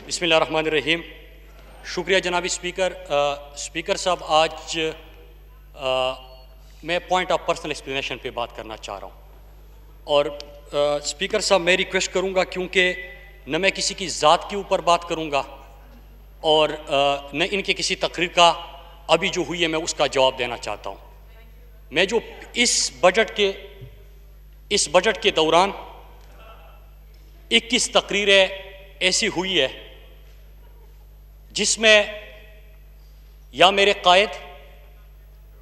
بسم اللہ الرحمن الرحیم. شکریہ جناب اسپیکر. اسپیکر صاحب آج میں پوائنٹ آف پرسنل ایکسپلینیشن پہ بات کرنا چاہ رہا ہوں اور اسپیکر صاحب میں ریکویسٹ کروں گا کیونکہ نہ میں کسی کی ذات کے اوپر بات کروں گا اور نہ ان کے کسی تقریر کا ابھی جو ہوئی ہے میں اس کا جواب دینا چاہتا ہوں. میں جو اس بجٹ کے دوران 21 تقریریں ایسی ہوئی ہے جس میں یا میرے قائد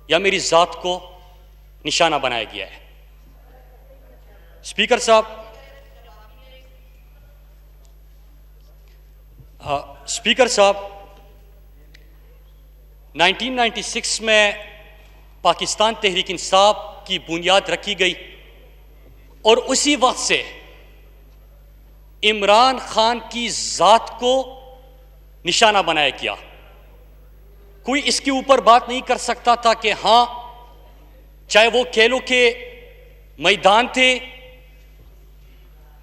یا میری ذات کو نشانہ بنایا گیا ہے. اسپیکر صاحب 1996 میں پاکستان تحریک انصاف کی بنیاد رکھی گئی اور اسی وقت سے عمران خان کی ذات کو نشانہ بنایا گیا. کوئی اس کے اوپر بات نہیں کر سکتا تھا کہ ہاں چاہے وہ کھیلوں کے میدان تھے،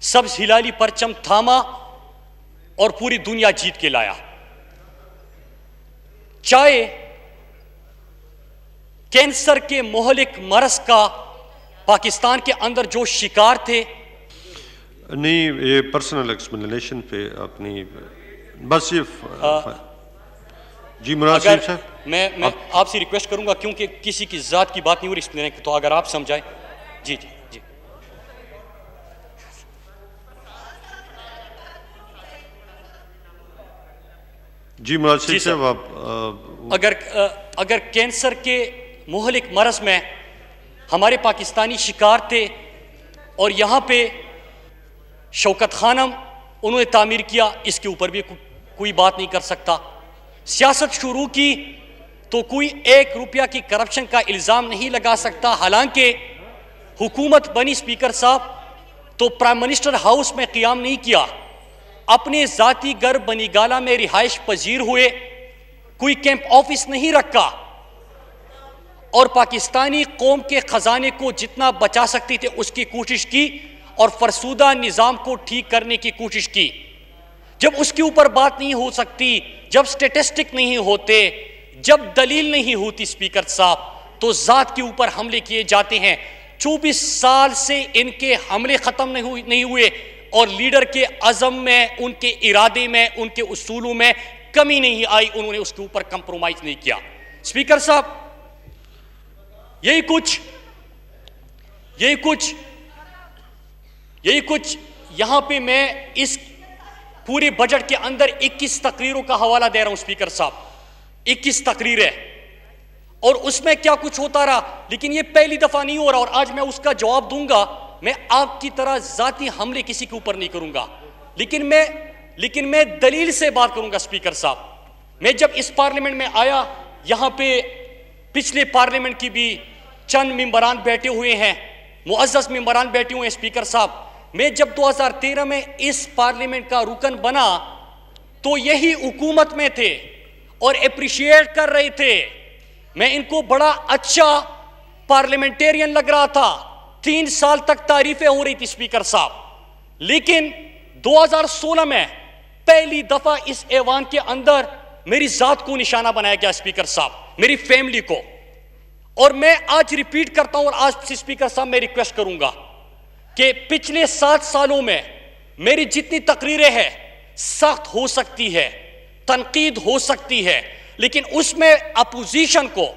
سبز ہلالی پرچم تھاما اور پوری دنیا جیت کے لایا، چاہے کینسر کے مہلک مرض کا پاکستان کے اندر جو شکار تھے. نہیں، یہ پرسنل ایکسپلینیشن پہ اپنی بس یہ جی مراد صاحب میں آپ سے ریکویسٹ کروں گا کیونکہ کسی کی ذات کی بات نہیں ہو رہی ایکسپلین تو اگر آپ سمجھائیں. جی جی جی جی مراد صاحب آپ اگر کینسر کے مہلک مرض میں ہمارے پاکستانی شکار تھے اور یہاں پہ شوکت خانم انہوں نے تعمیر کیا، اس کے اوپر بھی کوئی بات نہیں کر سکتا. سیاست شروع کی تو کوئی 1 روپیہ کی کرپشن کا الزام نہیں لگا سکتا. حالانکہ حکومت بنی اسپیکر صاحب تو پرائم منسٹر ہاؤس میں قیام نہیں کیا، اپنے ذاتی گھر بنی گالہ میں رہائش پذیر ہوئے، کوئی کیمپ آفس نہیں رکھا اور پاکستانی قوم کے خزانے کو جتنا بچا سکتی تھے اس کی کوشش کی اور فرسودہ نظام کو ٹھیک کرنے کی کوشش کی. جب اس کے اوپر بات نہیں ہو سکتی، جب سٹیٹسٹک نہیں ہوتے، جب دلیل نہیں ہوتی اسپیکر صاحب، تو ذات کے اوپر حملے کیے جاتے ہیں. 24 سال سے ان کے حملے ختم نہیں ہوئے اور لیڈر کے عزم میں، ان کے ارادے میں، ان کے اصولوں میں کمی نہیں آئی، انہوں نے اس کے اوپر کمپرومائز نہیں کیا. اسپیکر صاحب یہی کچھ یہاں پہ میں اس پورے بجٹ کے اندر 21 تقریروں کا حوالہ دے رہا ہوں اسپیکر صاحب. 21 تقریریں اور اس میں کیا کچھ ہوتا رہا، لیکن یہ پہلی دفعہ نہیں ہو رہا اور آج میں اس کا جواب دوں گا. میں آپ کی طرح ذاتی حملے کسی کے اوپر نہیں کروں گا، لیکن میں دلیل سے بات کروں گا. اسپیکر صاحب میں جب اس پارلیمنٹ میں آیا، یہاں پہ پچھلے پارلیمنٹ کی بھی چند ممبران بیٹھے ہوئے ہیں، معزز ممبران بیٹھے ہوئے ہیں. اسپیکر صاحب میں جب 2013 میں اس پارلیمنٹ کا رکن بنا تو یہی حکومت میں تھے اور اپریشیٹ کر رہے تھے. میں ان کو بڑا اچھا پارلیمنٹیرین لگ رہا تھا، 3 سال تک تعریفیں ہو رہی تھی اسپیکر صاحب. لیکن 2016 میں پہلی دفعہ اس ایوان کے اندر میری ذات کو نشانہ بنایا گیا اسپیکر صاحب، میری فیملی کو. اور میں آج ریپیٹ کرتا ہوں اور آج سے اسپیکر صاحب میں ریکویسٹ کروں گا کہ پچھلے 7 سالوں میں میری جتنی تقریریں ہیں سخت ہو سکتی ہے، تنقید ہو سکتی ہے، لیکن اس میں اپوزیشن کو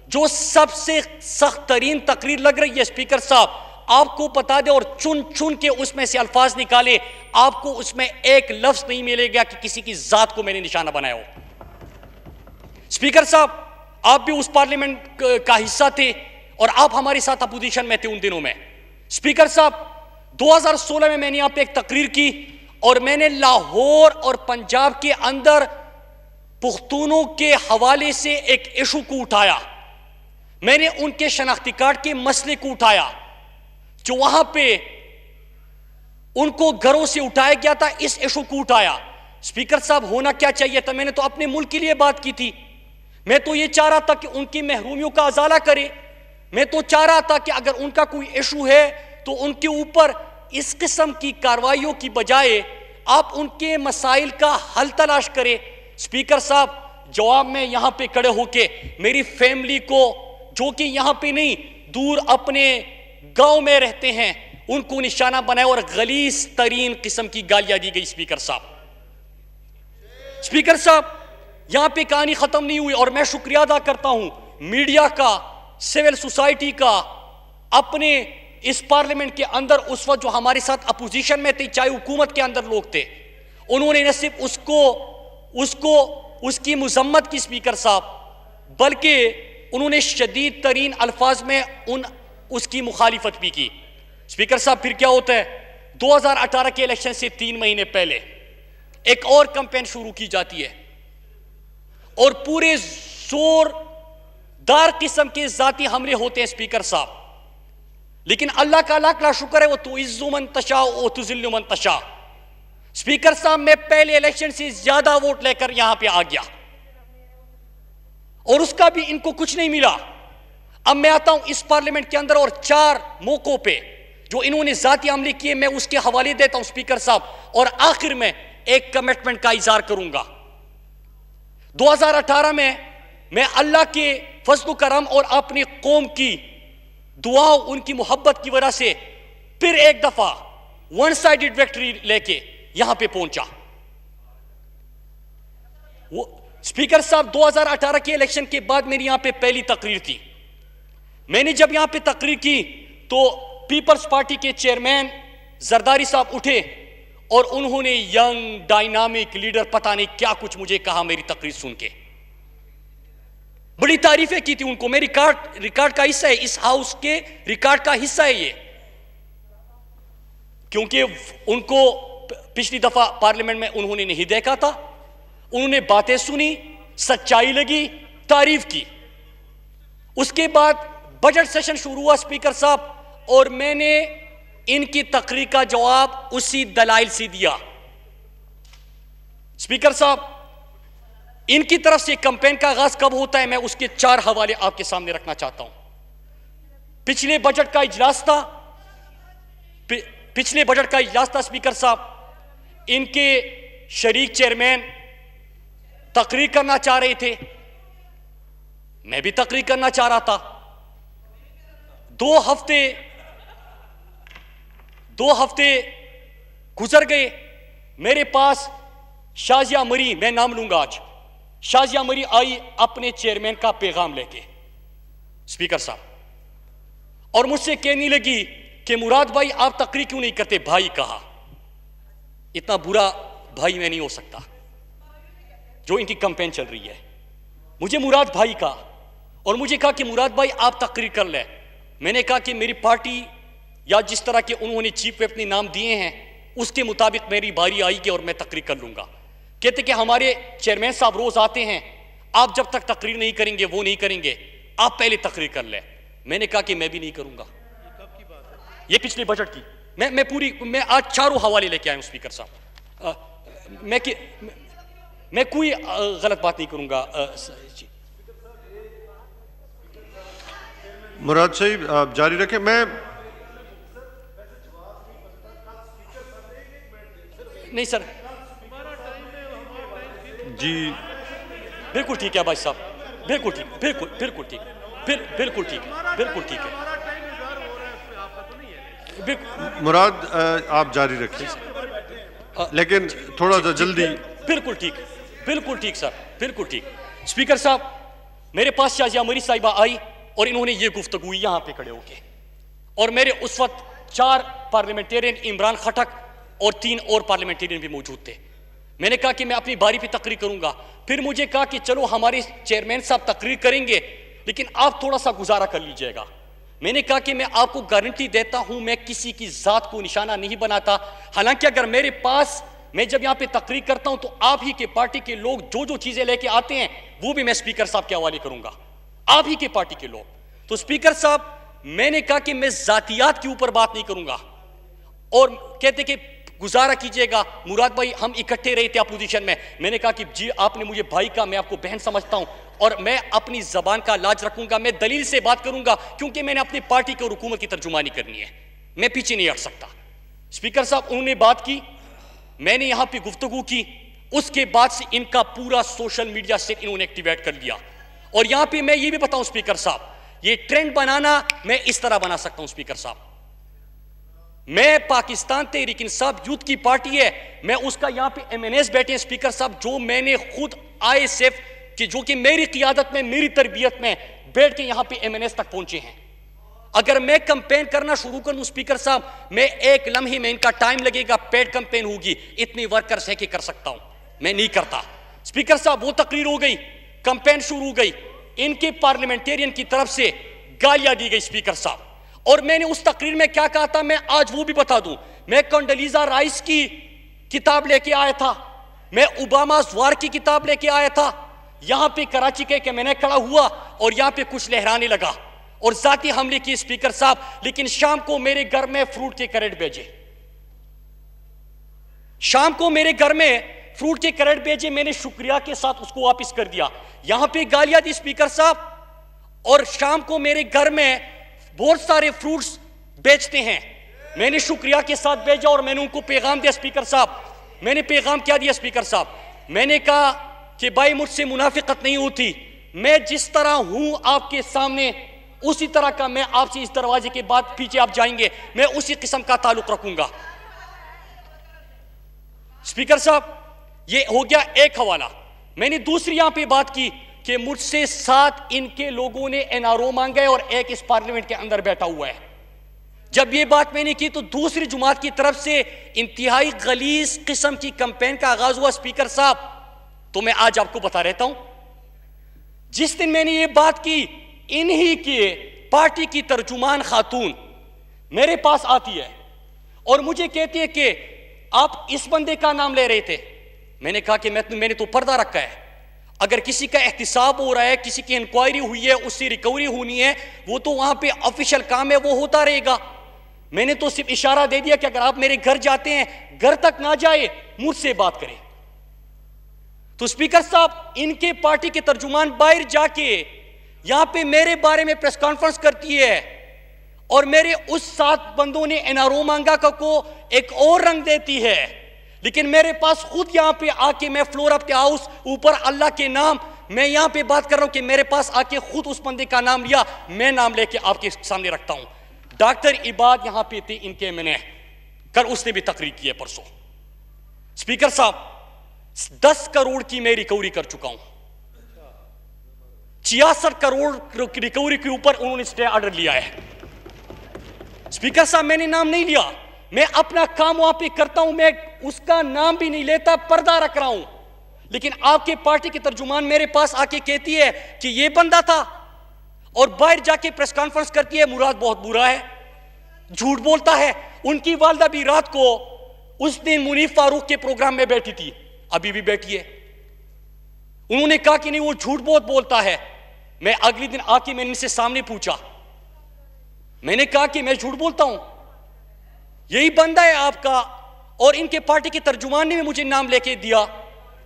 جو سب سے سخت ترین تقریر لگ رہی ہے اسپیکر صاحب، آپ کو بتا دے اور چن کے اس میں سے الفاظ نکالے، آپ کو اس میں ایک لفظ نہیں ملے گا کہ کسی کی ذات کو میں نے نشانہ بنایا ہو. اسپیکر صاحب آپ بھی اس پارلیمنٹ کا حصہ تھے اور آپ ہمارے ساتھ اپوزیشن میں تھے ان دنوں میں. اسپیکر صاحب 2016 میں نے یہاں پہ ایک تقریر کی اور میں نے لاہور اور پنجاب کے اندر پختونوں کے حوالے سے ایک ایشو کو اٹھایا. میں نے ان کے شناختی کارڈ کے مسئلے کو اٹھایا جو وہاں پہ ان کو گھروں سے اٹھایا گیا تھا، اس ایشو کو اٹھایا. اسپیکر صاحب ہونا کیا چاہیے تھا، میں نے تو اپنے ملک کے لیے بات کی تھی. میں تو یہ چاہ رہا تھا کہ ان کی محرومیوں کا ازالہ کرے. میں تو چاہ رہا تھا کہ اگر ان کا کوئی ایشو ہے تو ان کے اوپر اس قسم کی کاروائیوں کی بجائے آپ ان کے مسائل کا حل تلاش کریں. اسپیکر صاحب جواب میں یہاں پہ کھڑے ہو کے میری فیملی کو جو کہ یہاں پہ نہیں دور اپنے گاؤں میں رہتے ہیں ان کو نشانہ بنایا اور غلیظ ترین قسم کی گالیاں دی گئی. اسپیکر صاحب یہاں پہ کہانی ختم نہیں ہوئی اور میں شکریہ ادا کرتا ہوں میڈیا کا, سول سوسائٹی کا, اپنے اس پارلیمنٹ کے اندر اس وقت جو ہمارے ساتھ اپوزیشن میں تھے چاہے حکومت کے اندر لوگ تھے, انہوں نے نہ صرف اس کی مذمت کی اسپیکر صاحب بلکہ انہوں نے شدید ترین الفاظ میں اس کی مخالفت بھی کی. اسپیکر صاحب پھر کیا ہوتا ہے 2018 کے الیکشن سے 3 مہینے پہلے ایک اور کمپین شروع کی جاتی ہے اور پورے زور دار قسم کے ذاتی حملے ہوتے ہیں اسپیکر صاحب, لیکن اللہ کا لاکھ لاکھ شکر ہے وہ تعز من تشاء و تذل من تشاء. اسپیکر صاحب میں پہلے الیکشن سے زیادہ ووٹ لے کر یہاں پہ آ گیا اور اس کا بھی ان کو کچھ نہیں ملا. اب میں آتا ہوں اس پارلیمنٹ کے اندر اور 4 موقعوں پہ جو انہوں نے ذاتی عملے کیے میں اس کے حوالے دیتا ہوں اسپیکر صاحب, اور آخر میں ایک کمٹمنٹ کا اظہار کروں گا. 2018 میں اللہ کے فضل و کرم اور اپنی قوم کی دعاؤں ان کی محبت کی وجہ سے پھر ایک دفعہ ون سائیڈڈ وکٹری لے کے یہاں پہ پہنچا. اسپیکر صاحب 2018 کے الیکشن کے بعد میری یہاں پہ پہلی تقریر تھی. میں نے جب یہاں پہ تقریر کی تو پیپلز پارٹی کے چیئرمین زرداری صاحب اٹھے اور انہوں نے ینگ ڈائنامک لیڈر پتہ نہیں کیا کچھ مجھے کہا میری تقریر سن کے. بڑی تعریفیں کی تھی ان کو, میں ریکارڈ کا حصہ ہے, اس ہاؤس کے ریکارڈ کا حصہ ہے یہ, کیونکہ ان کو پچھلی دفعہ پارلیمنٹ میں انہوں نے نہیں دیکھا تھا. انہوں نے باتیں سنی, سچائی لگی, تعریف کی. اس کے بعد بجٹ سیشن شروع ہوا اسپیکر صاحب اور میں نے ان کی تقریر کا جواب اسی دلائل سے دیا. اسپیکر صاحب ان کی طرف سے کمپین کا آغاز کب ہوتا ہے میں اس کے 4 حوالے آپ کے سامنے رکھنا چاہتا ہوں. پچھلے بجٹ کا اجلاس تھا اسپیکر صاحب, ان کے شریک چیئرمین تقریر کرنا چاہ رہے تھے, میں بھی تقریر کرنا چاہ رہا تھا. 2 ہفتے گزر گئے, میرے پاس شازیہ مری, میں نام لوں گا آج, شازیہ مری آئی اپنے چیئرمین کا پیغام لے کے اسپیکر صاحب, اور مجھ سے کہنے لگی کہ مراد بھائی آپ تقریر کیوں نہیں کرتے. بھائی کہا, اتنا برا بھائی میں نہیں ہو سکتا جو ان کی کمپین چل رہی ہے. مجھے مراد بھائی کہا اور مجھے کہا کہ مراد بھائی آپ تقریر کر لیں. میں نے کہا کہ میری پارٹی یا جس طرح کے انہوں نے چیف ویپ اپنے نام دیے ہیں اس کے مطابق میری باری آئی گی اور میں تقریر کر لوں گا. کہتے کہ ہمارے چیئرمین صاحب روز آتے ہیں, آپ جب تک تقریر نہیں کریں گے وہ نہیں کریں گے, آپ پہلے تقریر کر لیں. میں نے کہا کہ میں بھی نہیں کروں گا. یہ پچھلے بجٹ کی میں آج 4 حوالے لے کے آیا ہوں اسپیکر صاحب. میں کوئی غلط بات نہیں کروں گا. مراد صاحب آپ جاری رکھیں. میں نہیں سر, جی بالکل ٹھیک ہے بھائی صاحب, بالکل ٹھیک, بالکل ٹھیک, بالکل ٹھیک ہے, بالکل ٹھیک ہے. مراد آپ جاری رکھیں لیکن تھوڑا سا جلدی. بالکل ٹھیک, بالکل ٹھیک سر, بالکل ٹھیک. اسپیکر صاحب میرے پاس شازیہ مری صاحبہ آئی اور انہوں نے یہ گفتگو یہاں پہ کھڑے ہو کے, اور میرے اس وقت 4 پارلیمنٹیرین عمران خٹک اور 3 اور پارلیمنٹیرین بھی موجود تھے. میں نے کہا کہ میں اپنی باری پہ تقریر کروں گا. پھر مجھے کہا کہ چلو ہمارے چیئرمین صاحب تقریر کریں گے لیکن آپ تھوڑا سا گزارا کر لیجئے گا. میں نے کہا کہ میں آپ کو گارنٹی دیتا ہوں میں کسی کی ذات کو نشانہ نہیں بناتا, حالانکہ اگر میرے پاس میں جب یہاں پہ تقریر کرتا ہوں تو آپ ہی کے پارٹی کے لوگ جو چیزیں لے کے آتے ہیں وہ بھی میں اسپیکر صاحب کے حوالے کروں گا, آپ ہی کے پارٹی کے لوگ. تو اسپیکر صاحب میں نے کہا کہ میں ذاتیات کے اوپر بات نہیں کروں گا, اور کہتے کہ گزارا کیجئے گا مراد بھائی ہم اکٹھے رہے تھے اپوزیشن میں. میں نے کہا کہ جی آپ نے مجھے بھائی کہا, میں آپ کو بہن سمجھتا ہوں اور میں اپنی زبان کا لاج رکھوں گا, میں دلیل سے بات کروں گا کیونکہ میں نے اپنی پارٹی کی اور حکومت کی ترجمانی کرنی ہے, میں پیچھے نہیں ہٹ سکتا. اسپیکر صاحب انہوں نے بات کی میں نے یہاں پہ گفتگو کی, اس کے بعد سے ان کا پورا سوشل میڈیا سے انہوں نے ایکٹیویٹ کر لیا. اور یہاں پہ میں یہ بھی بتاؤں اسپیکر صاحب, یہ ٹرینڈ بنانا میں اس طرح بنا سکتا ہوں اسپیکر صاحب. میں پاکستان تحریک انصاف یوتھ کی پارٹی ہے, میں اس کا یہاں پہ ایم این ایس بیٹھے ہیں اسپیکر صاحب, جو میں نے خود آئی ایس ایف کہ جو کہ میری قیادت میں, میری تربیت میں بیٹھ کے یہاں پہ ایم این ایس تک پہنچے ہیں. اگر میں کمپین کرنا شروع کر دوں اسپیکر صاحب, میں ایک لمحے میں, ان کا ٹائم لگے گا, پیڈ کمپین ہوگی, اتنی ورکرز ہے کہ کر سکتا ہوں, میں نہیں کرتا. اسپیکر صاحب وہ تقریر ہو گئی, کمپین شروع ہو گئی, ان کے پارلیمنٹیرین کی طرف سے گالیاں دی گئی اسپیکر صاحب. اور میں نے اس تقریر میں کیا کہا تھا, میں آج وہ بھی بتا دوں. میں کنڈولیزا رائس کی کتاب لے کے آیا تھا, میں اوباماز وار کی کتاب لے کے آیا تھا, یہاں پہ کراچی کے میں نے کھڑا ہوا اور یہاں پہ کچھ لہرانے لگا اور ذاتی حملے کی اسپیکر صاحب. لیکن شام کو میرے گھر میں فروٹ کے کریٹ بھیجے, شام کو میرے گھر میں فروٹ کے کریٹ بھیجے, میں نے شکریہ کے ساتھ اس کو واپس کر دیا. یہاں پہ گالیاں دی اسپیکر صاحب, اور شام کو میرے گھر میں بہت سارے فروٹس بیچتے ہیں, میں نے شکریہ کے ساتھ بھیجا اور میں نے ان کو پیغام دیا اسپیکر صاحب. میں نے پیغام کیا دیا اسپیکر صاحب, میں نے کہا کہ بھائی مجھ سے منافقت نہیں ہوتی, میں جس طرح ہوں آپ کے سامنے اسی طرح کا میں آپ سے اس دروازے کے بعد پیچھے آپ جائیں گے, میں اسی قسم کا تعلق رکھوں گا. اسپیکر صاحب یہ ہو گیا ایک حوالہ. میں نے دوسری یہاں پہ بات کی کہ مجھ سے 7 ان کے لوگوں نے این آر او مانگا ہے اور ایک اس پارلیمنٹ کے اندر بیٹھا ہوا ہے. جب یہ بات میں نے کی تو دوسری جماعت کی طرف سے انتہائی غلیظ قسم کی کمپین کا آغاز ہوا اسپیکر صاحب. تو میں آج آپ کو بتا رہتا ہوں, جس دن میں نے یہ بات کی, انہی کے پارٹی کی ترجمان خاتون میرے پاس آتی ہے اور مجھے کہتی ہے کہ آپ اس بندے کا نام لے رہے تھے. میں نے کہا کہ میں نے تو پردہ رکھا ہے, اگر کسی کا احتساب ہو رہا ہے, کسی کی انکوائری ہوئی ہے, اس سے ریکوری ہونی ہے, وہ تو وہاں پہ آفیشیل کام ہے, وہ ہوتا رہے گا. میں نے تو صرف اشارہ دے دیا کہ اگر آپ میرے گھر جاتے ہیں, گھر تک نہ جائے, مجھ سے بات کریں. تو اسپیکر صاحب ان کے پارٹی کے ترجمان باہر جا کے یہاں پہ میرے بارے میں پریس کانفرنس کرتی ہے اور میرے اس 7 بندوں نے این آر او مانگا کو ایک اور رنگ دیتی ہے. لیکن میرے پاس خود یہاں پہ آ کے, میں فلور آف دی ہاؤس اوپر اللہ کے نام, میں یہاں پہ بات کر رہا ہوں کہ میرے پاس آ کے خود اس بندے کا نام لیا, میں نام لے کے آپ کے سامنے رکھتا ہوں. ڈاکٹر عباد یہاں پہ تھے ان کے, میں نے کل اس نے بھی تقریر کی ہے پرسوں. اسپیکر صاحب 10 کروڑ کی میں ریکوری کر چکا ہوں, 66 کروڑ ریکوری کے اوپر انہوں نے سٹے آرڈر لیا ہے. اسپیکر صاحب میں نے نام نہیں لیا, میں اپنا کام وہاں پہ کرتا ہوں, میں اس کا نام بھی نہیں لیتا, پردہ رکھ رہا ہوں. لیکن آپ کے پارٹی کی ترجمان میرے پاس آ کے کہتی ہے کہ یہ بندہ تھا, اور باہر جا کے پریس کانفرنس کرتی ہے مراد بہت برا ہے, جھوٹ بولتا ہے. ان کی والدہ بھی رات کو اس دن منیف فاروق کے پروگرام میں بیٹھی تھی, ابھی بھی بیٹھی ہے. انہوں نے کہا کہ نہیں وہ جھوٹ بہت بولتا ہے. میں اگلی دن آ کے میں ان سے سامنے پوچھا, میں نے کہا کہ میں جھوٹ بولتا ہوں, یہی بندہ ہے آپ کا, اور ان کے پارٹی کے ترجمان نے مجھے نام لے کے دیا,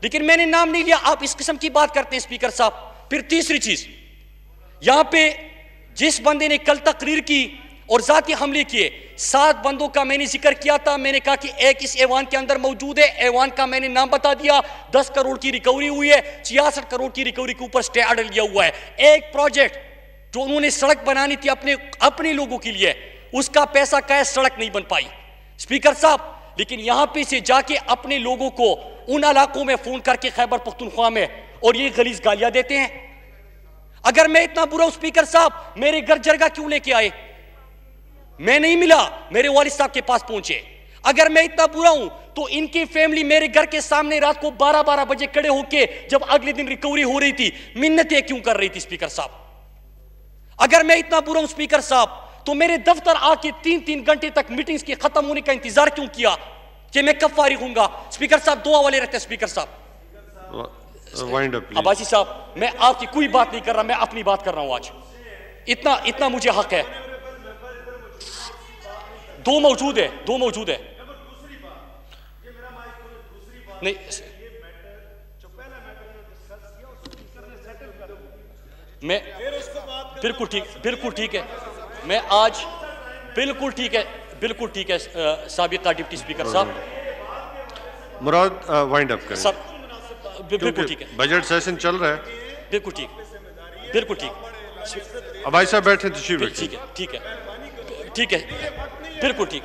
لیکن میں نے نام نہیں لیا. آپ اس قسم کی بات کرتے ہیں اسپیکر صاحب. پھر تیسری چیز, یہاں پہ جس بندے نے کل تقریر کی اور ذاتی حملے کیے, 7 بندوں کا میں نے ذکر کیا تھا. میں نے کہا کہ ایک اس ایوان کے اندر موجود ہے, ایوان کا میں نے نام بتا دیا. 10 کروڑ کی ریکوری ہوئی ہے, 66 کروڑ کی ریکوری کے اوپر سٹے آرڈر لیا ہوا ہے. ایک پروجیکٹ جو انہوں نے سڑک بنانی تھی اپنے لوگوں کے لیے, اس کا پیسہ کا ہے, سڑک نہیں بن پائی اسپیکر صاحب. لیکن یہاں پہ سے جا کے اپنے لوگوں کو ان علاقوں میں فون کر کے خیبر پختونخوا میں, اور یہ غلیظ گالیاں دیتے ہیں. اگر میں اتنا برا ہوں اسپیکر صاحب, میرے گھر جرگہ کیوں لے کے آئے؟ میں نہیں ملا, میرے والد صاحب کے پاس پہنچے. اگر میں اتنا برا ہوں تو ان کی فیملی میرے گھر کے سامنے رات کو 12 بجے کھڑے ہو کے, جب اگلے دن ریکوری ہو رہی تھی, منتیں کیوں کر رہی تھی اسپیکر صاحب؟ اگر میں اتنا برا ہوں اسپیکر صاحب, تو میرے دفتر آ کے 3 گھنٹے تک میٹنگز کے ختم ہونے کا انتظار کیوں کیا کہ میں کب فارغ ہوں گا؟ اسپیکر صاحب 2 حوالے رہتے ہیں اسپیکر صاحب. عباسی صاحب میں آپ کی کوئی بات نہیں کر رہا, میں اپنی بات کر رہا ہوں. آج اتنا مجھے حق ہے. 2 موجود ہے نہیں, میں بالکل ٹھیک ہے. میں آج بالکل ٹھیک ہے سابقہ ڈپٹی اسپیکر صاحب. مراد وائنڈ اپ کریں سر بالکل ٹھیک ہے, بجٹ سیشن چل رہا ہے. بالکل ٹھیک, بالکل ٹھیک, عباسی صاحب بیٹھے تشریف رکھیں. ٹھیک ہے, ٹھیک ہے, ٹھیک ہے, بالکل ٹھیک,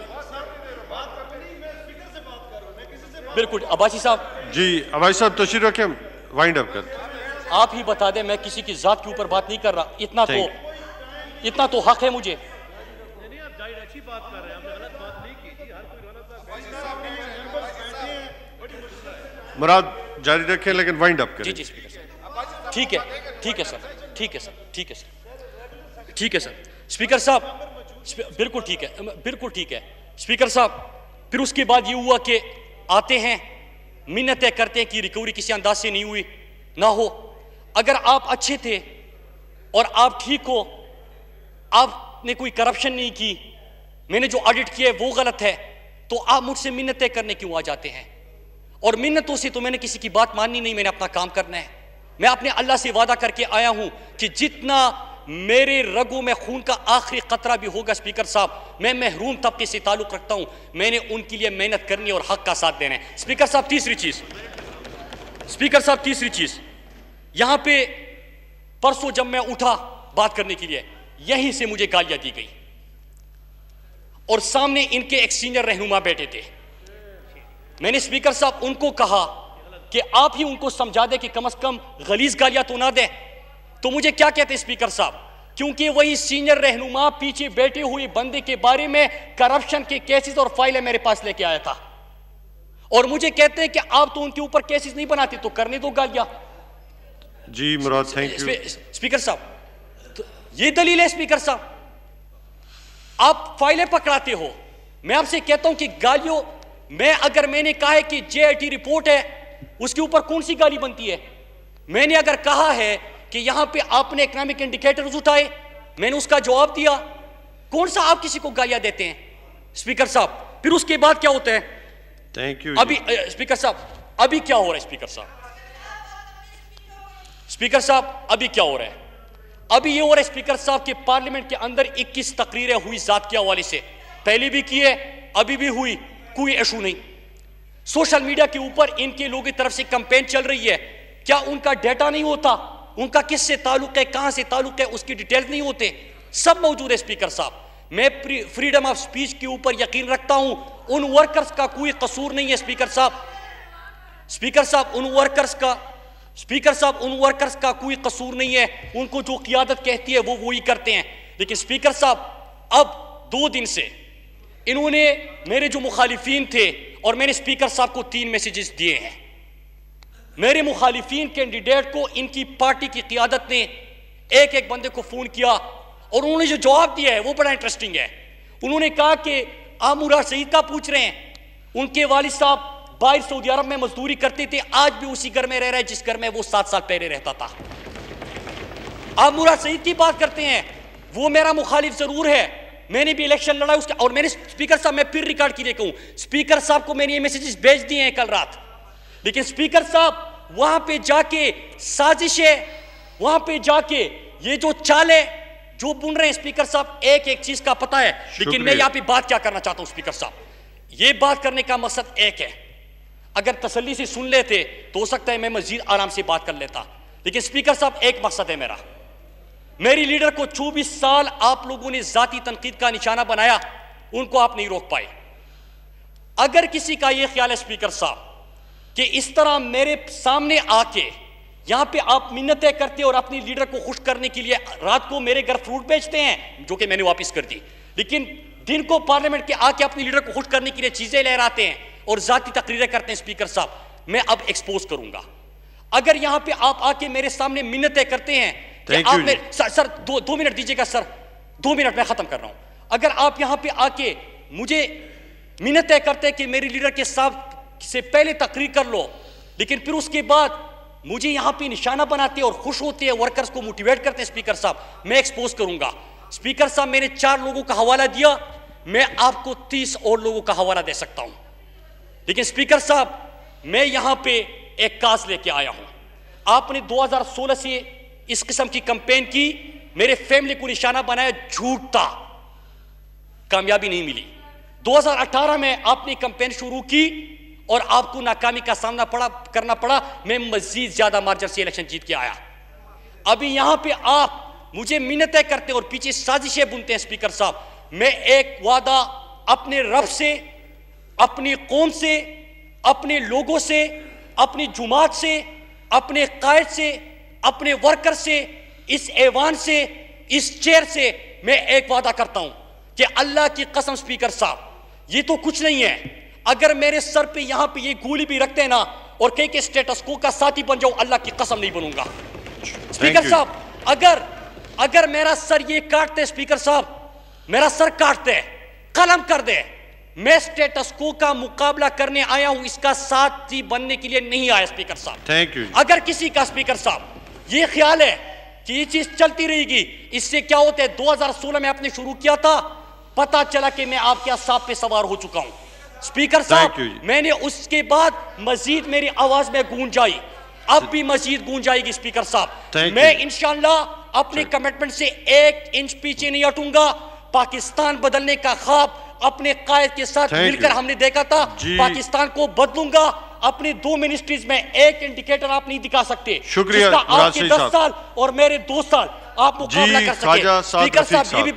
بالکل. عباسی صاحب جی عباسی صاحب تشریف رکھیں, وائنڈ اپ کرتے ہیں. آپ ہی بتا دیں, میں کسی کی ذات کے اوپر بات نہیں کر رہا, اتنا تو حق ہے مجھے. مراد جاری رکھیں لیکن وائنڈ اپ کریں. جی جی اسپیکر صاحب, ٹھیک ہے, ٹھیک ہے سر, ٹھیک ہے سر, ٹھیک ہے سر, ٹھیک ہے سر. اسپیکر صاحب بالکل ٹھیک ہے, بالکل ٹھیک ہے. اسپیکر صاحب پھر اس کے بعد یہ ہوا کہ آتے ہیں, منتیں کرتے ہیں کہ ریکوری کسی انداز سے نہیں ہوئی نہ ہو. اگر آپ اچھے تھے اور آپ ٹھیک ہو, آپ نے کوئی کرپشن نہیں کی, میں نے جو آڈٹ کیا ہے وہ غلط ہے, تو آپ مجھ سے منتیں کرنے کیوں آ جاتے ہیں؟ اور منتوں سے تو میں نے کسی کی بات ماننی نہیں, میں نے اپنا کام کرنا ہے. میں اپنے اللہ سے وعدہ کر کے آیا ہوں کہ جتنا میرے رگوں میں خون کا آخری قطرہ بھی ہوگا اسپیکر صاحب, میں محروم طبقے سے تعلق رکھتا ہوں, میں نے ان کے لیے محنت کرنی اور حق کا ساتھ دینا ہے. اسپیکر صاحب تیسری چیز, اسپیکر صاحب تیسری چیز, یہاں پہ پرسوں جب میں اٹھا بات کرنے کے لیے, یہیں سے مجھے گالیاں دی گئی اور سامنے ان کے ایک سینئر رہنما بیٹھے تھے. میں نے اسپیکر صاحب ان کو کہا کہ آپ ہی ان کو سمجھا دیں کہ کم از کم غلیظ گالیاں تو نہ دیں. تو مجھے کیا کہتے اسپیکر صاحب, کیونکہ وہی سینئر رہنما پیچھے بیٹھے ہوئے بندے کے بارے میں کرپشن کے کیسز اور فائلیں میرے پاس لے کے آیا تھا, اور مجھے کہتے ہیں کہ آپ تو ان کے اوپر کیسز نہیں بناتے, تو کرنے دو گالیاں. جی مراد تھینک یو. اسپیکر صاحب یہ دلیل ہے اسپیکر صاحب, آپ فائلیں پکڑاتے ہو. میں آپ سے کہتا ہوں کہ گالیوں اگر میں نے کہا ہے کہ جے آئی ٹی رپورٹ ہے, اس کے اوپر کون سی گالی بنتی ہے؟ میں نے اگر کہا ہے کہ یہاں پہ آپ نے اکنامک انڈیکیٹرز اٹھائے, میں نے اس کا جواب دیا, کون سا آپ کسی کو گالیاں دیتے ہیں اسپیکر صاحب؟ پھر اس کے بعد کیا ہوتا ہے؟ Thank you. ابھی اسپیکر صاحب ابھی کیا ہو رہا ہے اسپیکر صاحب؟ اسپیکر صاحب ابھی کیا ہو رہا ہے؟ ابھی یہ ہو رہا ہے اسپیکر صاحب کہ پارلیمنٹ کے اندر 21 تقریریں ہوئی ذات کے حوالے سے, پہلے بھی کی ہے, ابھی بھی ہوئی, کوئی ایشو نہیں. سوشل میڈیا کے اوپر ان کے لوگوں کی طرف سے کمپین چل رہی ہے, کیا ان کا ڈیٹا نہیں ہوتا؟ ان کا کس سے تعلق ہے, کہاں سے تعلق ہے, اس کی ڈیٹیلز نہیں ہوتے؟ سب موجود ہے اسپیکر صاحب. میں فریڈم آف سپیچ کے اوپر یقین رکھتا ہوں, ان ورکرز کا کوئی قصور نہیں ہے اسپیکر صاحب. اسپیکر صاحب ان ورکرز کا کوئی قصور نہیں ہے, ان کو جو قیادت کہتی ہے وہ وہی کرتے ہیں. لیکن اسپیکر صاحب اب 2 دن سے انہوں نے میرے جو مخالفین تھے, اور میں نے اسپیکر صاحب کو 3 میسیجز دیے ہیں, میرے مخالفین کینڈیڈیٹ کو ان کی پارٹی کی قیادت نے ایک ایک بندے کو فون کیا, اور انہوں نے جو جواب دیا ہے وہ بڑا انٹرسٹنگ ہے. انہوں نے کہا کہ آپ مراد سعید کا پوچھ رہے ہیں, ان کے والد صاحب باہر سعودی عرب میں مزدوری کرتے تھے, آج بھی اسی گھر میں رہ رہا ہے جس گھر میں وہ 7 سال پہلے رہتا تھا. آپ مراد سعید کی بات کرتے ہیں, وہ میرا مخالف ضرور ہے, میں نے بھی الیکشن لڑا اس کا, اور میں نے اسپیکر صاحب میں پھر ریکارڈ کے لیے کہوں, اسپیکر صاحب کو میں نے یہ میسیجز بھیج دیے ہیں کل رات. لیکن اسپیکر صاحب وہاں پہ جا کے سازشیں, وہاں پہ جا کے یہ جو چالیں جو بن رہے ہیں اسپیکر صاحب, ایک ایک چیز کا پتہ ہے. لیکن میں یہاں پہ بات کیا کرنا چاہتا ہوں اسپیکر صاحب, یہ بات کرنے کا مقصد ایک ہے, اگر تسلی سے سن لیتے تو ہو سکتا ہے میں مزید آرام سے بات کر لیتا. لیکن اسپیکر صاحب ایک مقصد ہے میرا, میری لیڈر کو 24 سال آپ لوگوں نے ذاتی تنقید کا نشانہ بنایا, ان کو آپ نہیں روک پائے. اگر کسی کا یہ خیال ہے اسپیکر صاحب کہ اس طرح میرے سامنے آ کے یہاں پہ آپ منتیں کرتے اور اپنی لیڈر کو خوش کرنے کے لیے رات کو میرے گھر فروٹ بیچتے ہیں, جو کہ میں نے واپس کر دی, لیکن دن کو پارلیمنٹ کے آ کے اپنی لیڈر کو خوش کرنے کے لیے چیزیں لہراتے ہیں اور ذاتی تقریریں کرتے ہیں, اسپیکر صاحب میں اب ایکسپوز کروں گا. اگر یہاں پہ آپ آ کے میرے سامنے منتیں کرتے ہیں کہ آپ نے سر 2 منٹ دیجیے گا سر, 2 منٹ میں ختم کر رہا ہوں. اگر آپ یہاں پہ آ کے مجھے منتیں کرتے ہیں کہ میری لیڈر کے ساتھ سے پہلے تقریر کر لو, لیکن پھر اس کے بعد مجھے یہاں پہ نشانہ بناتے اور خوش ہوتے ہیں, ورکرز کو موٹیویٹ کرتے ہیں, اسپیکر صاحب میں ایکسپوز کروں گا. اسپیکر صاحب میں نے 4 لوگوں کا حوالہ دیا, میں آپ کو 30 اور لوگوں کا حوالہ دے سکتا ہوں. لیکن اسپیکر صاحب میں یہاں پہ ایک کاز لے کے آیا ہوں. آپ نے 2016 سے اس قسم کی کمپین کی, میرے فیملی کو نشانہ بنایا, جھوٹ تھا, کامیابی نہیں ملی. 2018 میں آپ نے کمپین شروع کی اور آپ کو ناکامی کا سامنا کرنا پڑا. میں مزید زیادہ مارجن سے الیکشن جیت کے آیا. ابھی یہاں پہ آپ مجھے منتیں کرتے اور پیچھے سازشیں بنتے ہیں اسپیکر صاحب. میں ایک وعدہ اپنے رب سے, اپنی قوم سے, اپنے لوگوں سے, اپنی جماعت سے, اپنے قائد سے, اپنے ورکر سے, اس ایوان سے, اس چیئر سے میں ایک وعدہ کرتا ہوں کہ اللہ کی قسم اسپیکر صاحب, یہ تو کچھ نہیں ہے. اگر میرے سر پہ یہاں پہ یہ گولی بھی رکھتے ہیں نا اور کہیں کہ اسٹیٹس کو کا ساتھی بن جاؤ, اللہ کی قسم نہیں بنوں گا. اسپیکر صاحب اگر میرا سر یہ کاٹتے, اسپیکر صاحب میرا سر کاٹتے, قلم کر دے, میں اسٹیٹس کو کا مقابلہ کرنے آیا ہوں, اس کا ساتھی بننے کے لیے نہیں آیا. اسپیکر صاحب اگر کسی کا اسپیکر صاحب یہ خیال ہے کہ یہ چیز چلتی رہے گی, اس سے کیا ہوتا ہے, 2016 میں آپ نے شروع کیا تھا, پتا چلا کہ میں آپ کے اعصاب پہ سوار ہو چکا ہوں. اسپیکر صاحب میں نے اس کے بعد مزید میری آواز میں گونج آئی, اب بھی مزید گونج آئے گی. اسپیکر صاحب میں انشاءاللہ اپنی کمٹمنٹ سے 1 انچ پیچھے نہیں ہٹوں گا. پاکستان بدلنے کا خواب اپنے قائد کے ساتھ مل کر ہم نے دیکھا تھا, پاکستان کو بدلوں گا. اپنی 2 منسٹریز میں ایک انڈیکیٹر آپ نہیں دکھا سکتے شکریہ. جس کا آپ کے 10 سال اور میرے 2 سال آپ مقابلہ کر سکے. اسپیکر صاحب یہ بھی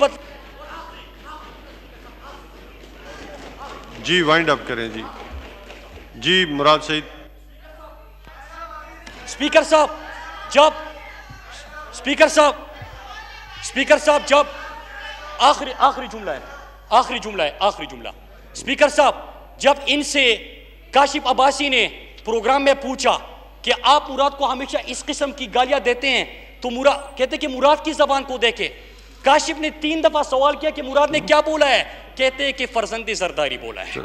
جی وائنڈ اپ کریں. جی مراد سعید. اسپیکر صاحب جب آخری جملہ ہے. اسپیکر صاحب جب ان سے کاشف عباسی نے پروگرام میں پوچھا کہ آپ مراد کو ہمیشہ اس قسم کی گالیاں دیتے ہیں, تو مراد کہتے کہ مراد کی زبان کو دیکھے. کاشف نے 3 دفعہ سوال کیا کہ مراد نے کیا بولا ہے, کہتے ہیں کہ فرزند زرداری بولا ہے.